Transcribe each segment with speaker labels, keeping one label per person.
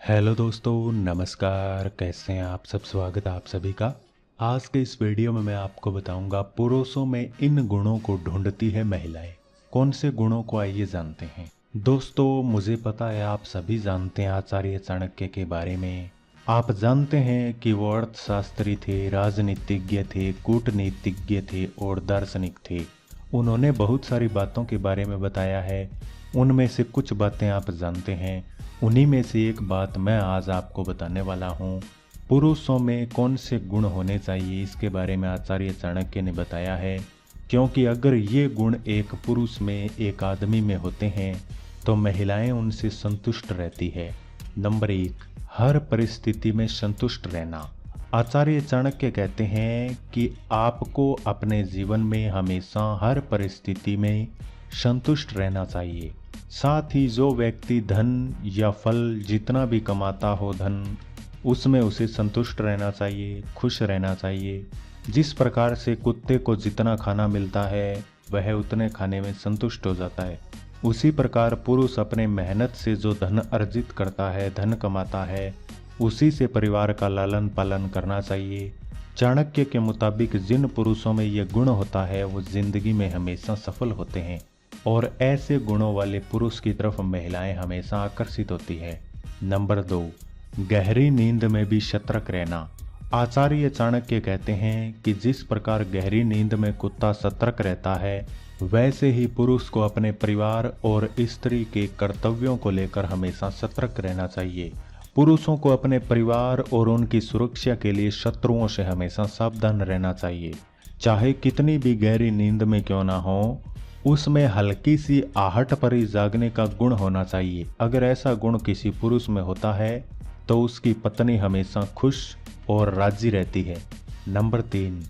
Speaker 1: Hello दोस्तों, नमस्कार। कैसे हैं आप सब? स्वागत है आप सभी का। आज के इस वीडियो में मैं आपको बताऊंगा पुरुषों में इन गुणों को ढूंढती है महिलाएं। कौन से गुणों को आइए जानते हैं। दोस्तों, मुझे पता है आप सभी जानते हैं आचार्य चाणक्य के बारे में। आप जानते हैं कि वो अर्थशास्त्री थे, राजनीतिज्ञ थे, कूटनीतिज्ञ थे और दार्शनिक थे। उन्होंने बहुत सारी बातों के बारे में बताया है। उनमें से कुछ बातें आप जानते हैं, उन्हीं में से एक बात मैं आज आपको बताने वाला हूँ। पुरुषों में कौन से गुण होने चाहिए, इसके बारे में आचार्य चाणक्य ने बताया है। क्योंकि अगर ये गुण एक पुरुष में, एक आदमी में होते हैं तो महिलाएं उनसे संतुष्ट रहती है। नंबर 1, हर परिस्थिति में संतुष्ट रहना। आचार्य चाणक्य कहते हैं कि आपको अपने जीवन में हमेशा हर परिस्थिति में संतुष्ट रहना चाहिए। साथ ही जो व्यक्ति धन या फल जितना भी कमाता हो धन, उसमें उसे संतुष्ट रहना चाहिए, खुश रहना चाहिए। जिस प्रकार से कुत्ते को जितना खाना मिलता है वह उतने खाने में संतुष्ट हो जाता है, उसी प्रकार पुरुष अपने मेहनत से जो धन अर्जित करता है, धन कमाता है, उसी से परिवार का लालन पालन करना चाहिए। चाणक्य के मुताबिक जिन पुरुषों में यह गुण होता है वो जिंदगी में हमेशा सफल होते हैं और ऐसे गुणों वाले पुरुष की तरफ महिलाएं हमेशा आकर्षित होती है। नंबर 2, गहरी नींद में भी सतर्क रहना। आचार्य चाणक्य कहते हैं कि जिस प्रकार गहरी नींद में कुत्ता सतर्क रहता है, वैसे ही पुरुष को अपने परिवार और स्त्री के कर्तव्यों को लेकर हमेशा सतर्क रहना चाहिए। पुरुषों को अपने परिवार और उनकी सुरक्षा के लिए शत्रुओं से हमेशा सावधान रहना चाहिए। चाहे कितनी भी गहरी नींद में क्यों ना हो, उसमें हल्की सी आहट पर ही जागने का गुण होना चाहिए। अगर ऐसा गुण किसी पुरुष में होता है तो उसकी पत्नी हमेशा खुश और राजी रहती है। नंबर 3,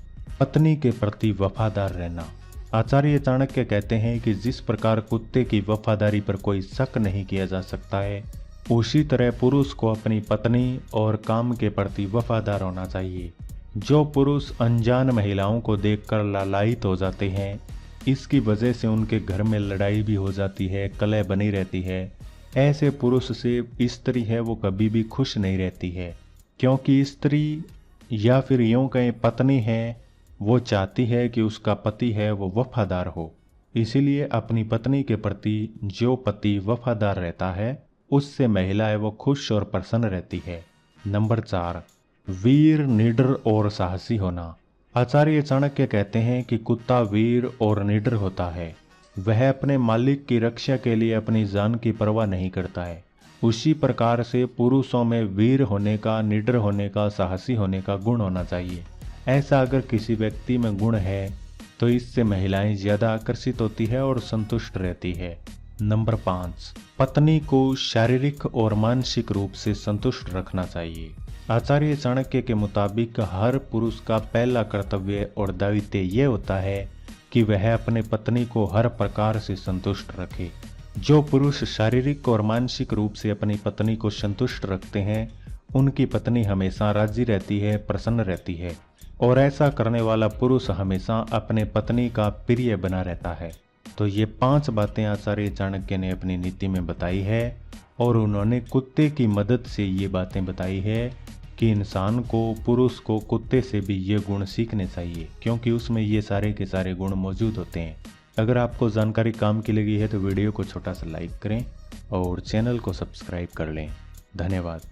Speaker 1: पत्नी के प्रति वफादार रहना। आचार्य चाणक्य कहते हैं कि जिस प्रकार कुत्ते की वफादारी पर कोई शक नहीं किया जा सकता है, उसी तरह पुरुष को अपनी पत्नी और काम के प्रति वफादार होना चाहिए। जो पुरुष अनजान महिलाओं को देखकर लालायित हो जाते हैं, इसकी वजह से उनके घर में लड़ाई भी हो जाती है, कलह बनी रहती है। ऐसे पुरुष से स्त्री है वो कभी भी खुश नहीं रहती है, क्योंकि स्त्री या फिर यूं कहें पत्नी है, वो चाहती है कि उसका पति है वो वफादार हो। इसीलिए अपनी पत्नी के प्रति जो पति वफादार रहता है, उससे महिला है वो खुश और प्रसन्न रहती है। नंबर 4, वीर, निडर और साहसी होना। आचार्य चाणक्य कहते हैं कि कुत्ता वीर और निडर होता है। वह अपने मालिक की रक्षा के लिए अपनी जान की परवाह नहीं करता है। उसी प्रकार से पुरुषों में वीर होने का, निडर होने का, साहसी होने का गुण होना चाहिए। ऐसा अगर किसी व्यक्ति में गुण है तो इससे महिलाएं ज्यादा आकर्षित होती है और संतुष्ट रहती है। नंबर 5, पत्नी को शारीरिक और मानसिक रूप से संतुष्ट रखना चाहिए। आचार्य चाणक्य के मुताबिक हर पुरुष का पहला कर्तव्य और दायित्व यह होता है कि वह अपने पत्नी को हर प्रकार से संतुष्ट रखे। जो पुरुष शारीरिक और मानसिक रूप से अपनी पत्नी को संतुष्ट रखते हैं, उनकी पत्नी हमेशा राजी रहती है, प्रसन्न रहती है, और ऐसा करने वाला पुरुष हमेशा अपने पत्नी का प्रिय बना रहता है। तो ये 5 बातें आचार्य चाणक्य ने अपनी नीति में बताई है, और उन्होंने कुत्ते की मदद से ये बातें बताई है कि इंसान को, पुरुष को कुत्ते से भी ये गुण सीखने चाहिए, क्योंकि उसमें ये सारे के सारे गुण मौजूद होते हैं। अगर आपको जानकारी काम की लगी है तो वीडियो को छोटा सा लाइक करें और चैनल को सब्सक्राइब कर लें। धन्यवाद।